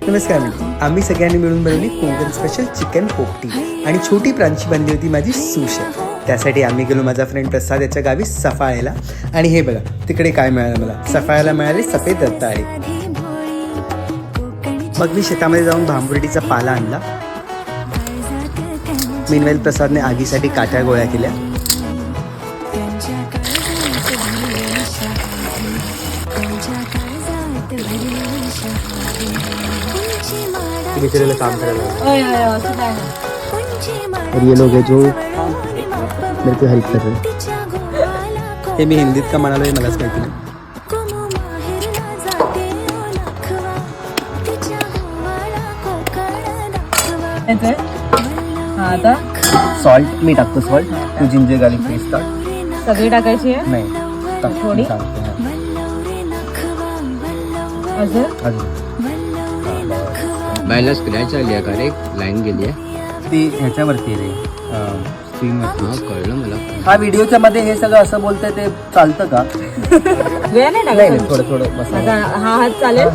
नमस्कार मित्रांनो, आम्ही सगळ्यांनी मिळून बनवली कोकण स्पेशल चिकन पोपटी आणि छोटी प्रांची बनली होती माझी सूश. त्यासाठी आम्ही गेलो माझा फ्रेंड प्रसाद याच्या गावी सफाळ्याला. आणि हे बघा तिकडे काय मिळालं मला. सफाळ्याला मिळाले सफेद रताळे. मग मी शेतामध्ये जाऊन भांबुर्डीचा पाला आणला. मीनवेल प्रसादने आगीसाठी काट्या गोळ्या केल्या. काम करायला और ये लोग हैं जो मेरे को हेल्प कर रहे हैं. हे मी हिंदीत का म्हणालो हे मलाच माहिती नाही. आता सॉल्ट मी टाकतो. सॉल्ट तू जिंजर गार्लिक पेस्ट टाक. सगळी टाकायची आहे. नाही थोडी? अजून बायला स्क्रॅच आली आहे का रे? लाईन गेली आहे ती ह्याच्यावरती रे स्क्रीनवरती. कळलं मला. हा व्हिडिओच्या मध्ये हे सगळं असं बोलतंय ते चालतं का? वेळ नाही नाही टाकायचं. थोडं थोडं बस. आता हा हात चालेल.